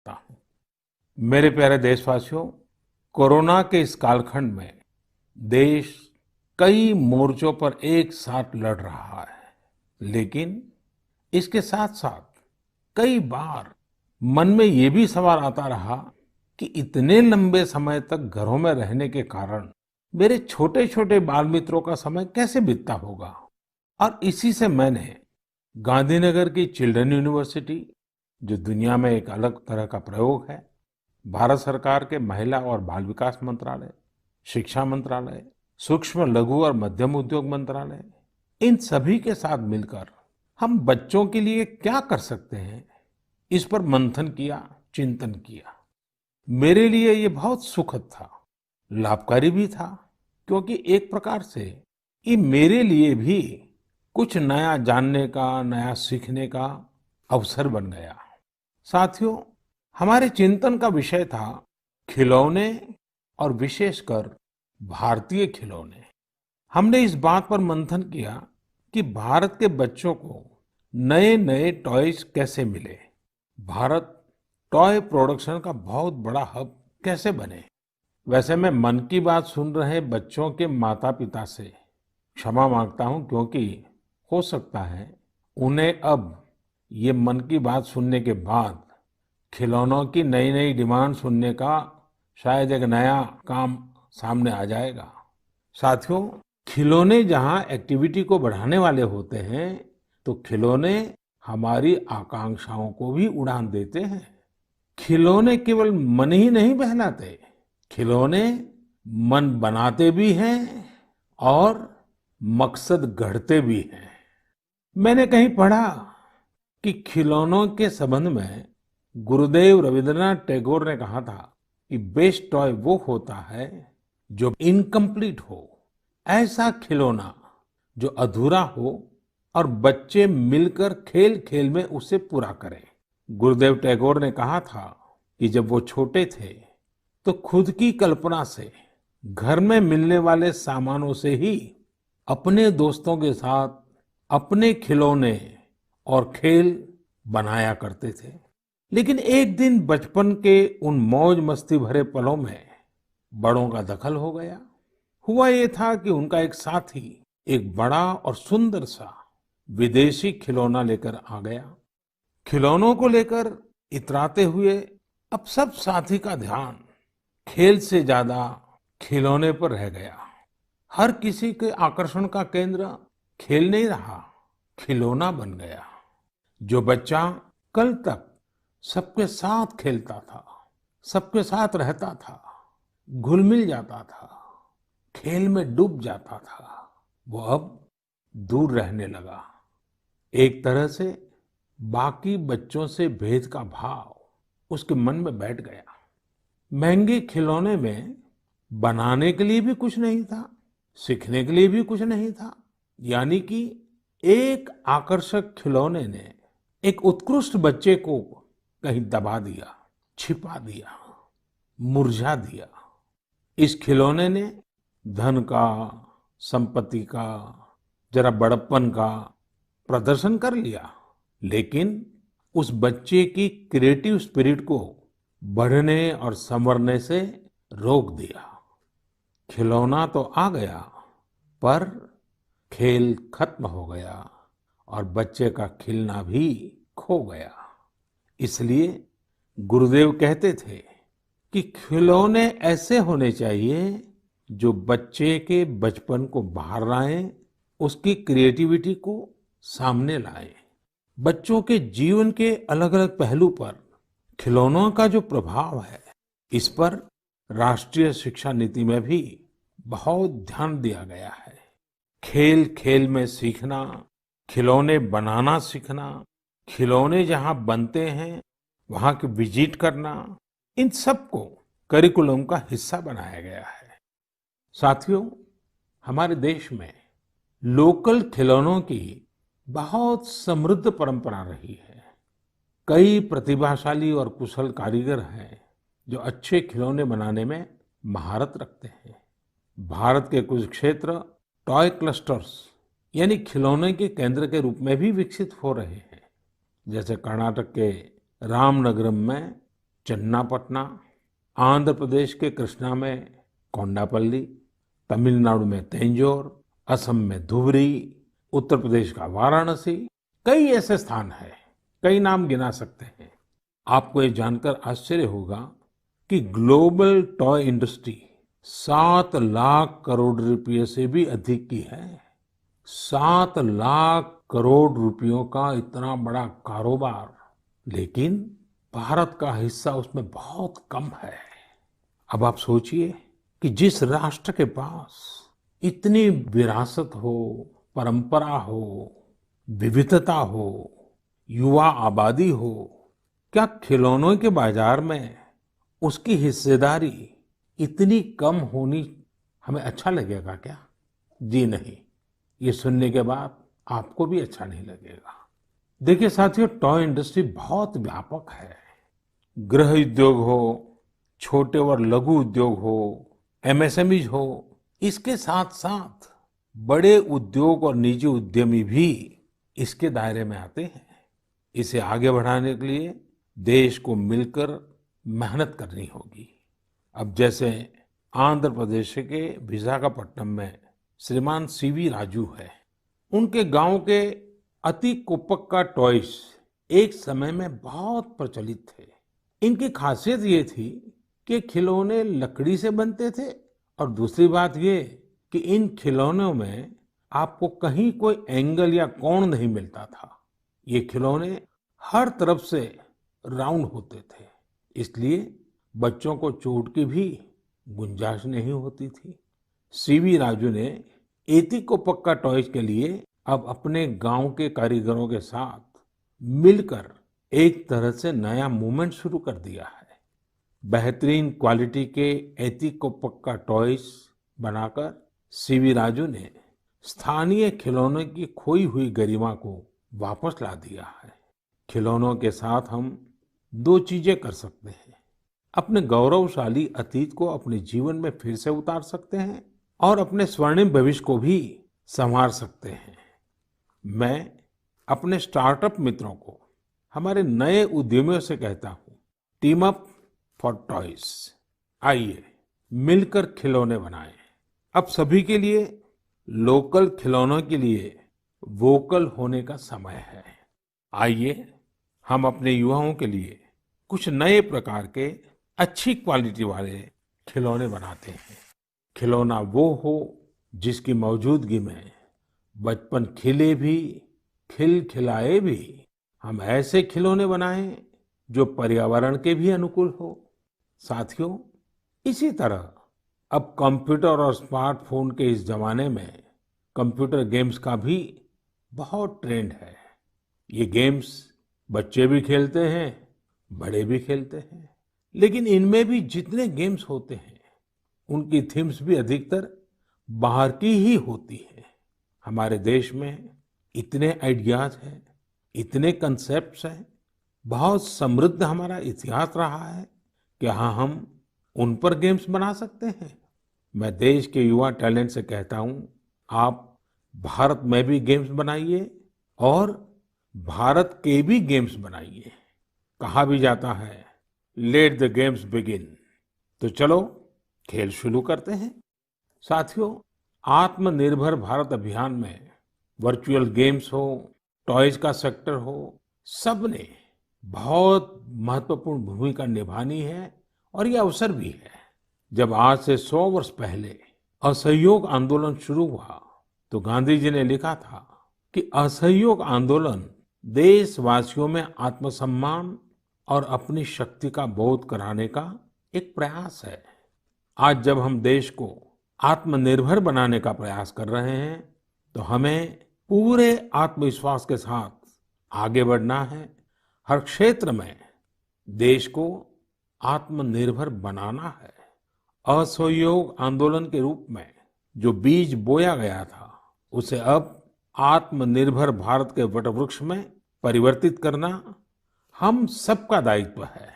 करता हूं। मेरे प्यारे देशवासियों, कोरोना के इस कालखंड में देश कई मोर्चों पर एक साथ लड़ रहा है, लेकिन इसके साथ साथ कई बार मन में ये भी सवाल आता रहा कि इतने लंबे समय तक घरों में रहने के कारण मेरे छोटे छोटे बाल मित्रों का समय कैसे बीतता होगा। और इसी से मैंने गांधीनगर की चिल्ड्रन यूनिवर्सिटी, जो दुनिया में एक अलग तरह का प्रयोग है, भारत सरकार के महिला और बाल विकास मंत्रालय, शिक्षा मंत्रालय, सूक्ष्म लघु और मध्यम उद्योग मंत्रालय, इन सभी के साथ मिलकर हम बच्चों के लिए क्या कर सकते हैं, इस पर मंथन किया, चिंतन किया। मेरे लिए ये बहुत सुखद था, लाभकारी भी था, क्योंकि एक प्रकार से ये मेरे लिए भी कुछ नया जानने का, नया सीखने का अवसर बन गया। साथियों, हमारे चिंतन का विषय था खिलौने और विशेषकर भारतीय खिलौने। हमने इस बात पर मंथन किया कि भारत के बच्चों को नए नए टॉयज कैसे मिले, भारत टॉय प्रोडक्शन का बहुत बड़ा हब कैसे बने। वैसे मैं मन की बात सुन रहे बच्चों के माता पिता से क्षमा मांगता हूं, क्योंकि हो सकता है उन्हें अब ये मन की बात सुनने के बाद खिलौनों की नई नई डिमांड सुनने का शायद एक नया काम सामने आ जाएगा। साथियों, खिलौने जहां एक्टिविटी को बढ़ाने वाले होते हैं, तो खिलौने हमारी आकांक्षाओं को भी उड़ान देते हैं। खिलौने केवल मन ही नहीं बहलाते, खिलौने मन बनाते भी हैं और मकसद गढ़ते भी हैं। मैंने कहीं पढ़ा कि खिलौनों के संबंध में गुरुदेव रविंद्रनाथ टैगोर ने कहा था कि बेस्ट टॉय वो होता है जो इनकम्प्लीट हो, ऐसा खिलौना जो अधूरा हो और बच्चे मिलकर खेल खेल में उसे पूरा करें। गुरुदेव टैगोर ने कहा था कि जब वो छोटे थे तो खुद की कल्पना से घर में मिलने वाले सामानों से ही अपने दोस्तों के साथ अपने खिलौने और खेल बनाया करते थे। लेकिन एक दिन बचपन के उन मौज मस्ती भरे पलों में बड़ों का दखल हो गया। हुआ ये था कि उनका एक साथी एक बड़ा और सुंदर सा विदेशी खिलौना लेकर आ गया। खिलौनों को लेकर इतराते हुए अब सब साथी का ध्यान खेल से ज्यादा खिलौने पर रह गया। हर किसी के आकर्षण का केंद्र खेल नहीं रहा, खिलौना बन गया। जो बच्चा कल तक सबके साथ खेलता था, सबके साथ रहता था, घुल मिल जाता था, खेल में डूब जाता था, वो अब दूर रहने लगा। एक तरह से बाकी बच्चों से भेद का भाव उसके मन में बैठ गया। महंगे खिलौने में बनाने के लिए भी कुछ नहीं था, सीखने के लिए भी कुछ नहीं था। यानी कि एक आकर्षक खिलौने ने एक उत्कृष्ट बच्चे को कहीं दबा दिया, छिपा दिया, मुरझा दिया। इस खिलौने ने धन का, संपत्ति का, जरा बड़प्पन का प्रदर्शन कर लिया, लेकिन उस बच्चे की क्रिएटिव स्पिरिट को बढ़ने और संवरने से रोक दिया। खिलौना तो आ गया, पर खेल खत्म हो गया और बच्चे का खिलना भी खो गया। इसलिए गुरुदेव कहते थे कि खिलौने ऐसे होने चाहिए जो बच्चे के बचपन को बाहर लाएं, उसकी क्रिएटिविटी को सामने लाएं। बच्चों के जीवन के अलग अलग पहलू पर खिलौनों का जो प्रभाव है, इस पर राष्ट्रीय शिक्षा नीति में भी बहुत ध्यान दिया गया है। खेल खेल में सीखना, खिलौने बनाना सीखना, खिलौने जहां बनते हैं वहां की विजिट करना, इन सबको करिकुलम का हिस्सा बनाया गया है। साथियों, हमारे देश में लोकल खिलौनों की बहुत समृद्ध परंपरा रही है। कई प्रतिभाशाली और कुशल कारीगर हैं जो अच्छे खिलौने बनाने में महारत रखते हैं। भारत के कुछ क्षेत्र टॉय क्लस्टर्स यानी खिलौने के केंद्र के रूप में भी विकसित हो रहे हैं। जैसे कर्नाटक के रामनगरम में 10 से ज्यादा खिलौने बनाए जाते हैं। चन्नापटना, आंध्र प्रदेश के कृष्णा में कोंडापल्ली, तमिलनाडु में तंजौर, असम में धुबरी, उत्तर प्रदेश का वाराणसी, कई ऐसे स्थान हैं, कई नाम गिना सकते हैं। आपको ये जानकर आश्चर्य होगा कि global toy industry 7 lakh crore रुपए से भी अधिक की है। 7 लाख करोड़ रुपयों का इतना बड़ा कारोबार, लेकिन भारत का हिस्सा उसमें बहुत कम है। अब आप सोचिए कि जिस राष्ट्र के पास इतनी विरासत हो, परंपरा हो, विविधता हो, युवा आबादी हो, क्या खिलौनों के बाजार में उसकी हिस्सेदारी इतनी कम होनी हमें अच्छा लगेगा क्या? जी नहीं, ये सुनने के बाद आपको भी अच्छा नहीं लगेगा। देखिए साथियों, टॉय इंडस्ट्री बहुत व्यापक है। गृह उद्योग हो, छोटे और लघु उद्योग हो, एमएसएमईज हो, इसके साथ साथ बड़े उद्योग और निजी उद्यमी भी इसके दायरे में आते हैं। इसे आगे बढ़ाने के लिए देश को मिलकर मेहनत करनी होगी। अब जैसे आंध्र प्रदेश के विशाखापट्टनम में श्रीमान सीवी राजू है, उनके गांव के अति कोप्पका टॉयज एक समय में बहुत प्रचलित थे। इनकी खासियत ये थी कि खिलौने लकड़ी से बनते थे और दूसरी बात ये कि इन खिलौनों में आपको कहीं कोई एंगल या कोण नहीं मिलता था। ये खिलौने हर तरफ से राउंड होते थे, इसलिए बच्चों को चोट की भी गुंजाइश नहीं होती थी। सीवी राजू ने एतिकोप्पका टॉयज के लिए अब अपने गांव के कारीगरों के साथ मिलकर एक तरह से नया मूवमेंट शुरू कर दिया है। बेहतरीन क्वालिटी के एतिकोप्पका टॉयज बनाकर सीवी राजू ने स्थानीय खिलौनों की खोई हुई गरिमा को वापस ला दिया है। खिलौनों के साथ हम 2 चीजें कर सकते हैं। अपने गौरवशाली अतीत को अपने जीवन में फिर से उतार सकते हैं और अपने स्वर्णिम भविष्य को भी संवार सकते हैं। मैं अपने स्टार्टअप मित्रों को, हमारे नए उद्यमियों से कहता हूँ, टीम अप फॉर टॉयज। आइए मिलकर खिलौने बनाएं। अब सभी के लिए लोकल खिलौनों के लिए वोकल होने का समय है। आइए हम अपने युवाओं के लिए कुछ नए प्रकार के अच्छी क्वालिटी वाले खिलौने बनाते हैं। खिलौना वो हो जिसकी मौजूदगी में बचपन खिले भी, खिलखिलाए भी। हम ऐसे खिलौने बनाएं जो पर्यावरण के भी अनुकूल हो। साथियों, इसी तरह अब कंप्यूटर और स्मार्टफोन के इस जमाने में कंप्यूटर गेम्स का भी बहुत ट्रेंड है। ये गेम्स बच्चे भी खेलते हैं, बड़े भी खेलते हैं, लेकिन इनमें भी जितने गेम्स होते हैं उनकी थीम्स भी अधिकतर बाहर की ही होती है। हमारे देश में इतने आइडियाज हैं, इतने कंसेप्ट्स हैं, बहुत समृद्ध हमारा इतिहास रहा है कि हाँ, हम उन पर गेम्स बना सकते हैं। मैं देश के युवा टैलेंट से कहता हूँ, आप भारत में भी गेम्स बनाइए और भारत के भी गेम्स बनाइए। कहा भी जाता है, लेट द गेम्स बिगिन। तो चलो खेल शुरू करते हैं। साथियों, आत्मनिर्भर भारत अभियान में वर्चुअल गेम्स हो, टॉयज का सेक्टर हो, सबने बहुत महत्वपूर्ण भूमिका निभानी है और ये अवसर भी है। जब आज से 100 वर्ष पहले असहयोग आंदोलन शुरू हुआ तो गांधी जी ने लिखा था कि असहयोग आंदोलन देशवासियों में आत्मसम्मान और अपनी शक्ति का बोध कराने का एक प्रयास है। आज जब हम देश को आत्मनिर्भर बनाने का प्रयास कर रहे हैं तो हमें पूरे आत्मविश्वास के साथ आगे बढ़ना है। हर क्षेत्र में देश को आत्मनिर्भर बनाना है। असहयोग आंदोलन के रूप में जो बीज बोया गया था उसे अब आत्मनिर्भर भारत के वटवृक्ष में परिवर्तित करना हम सबका दायित्व है।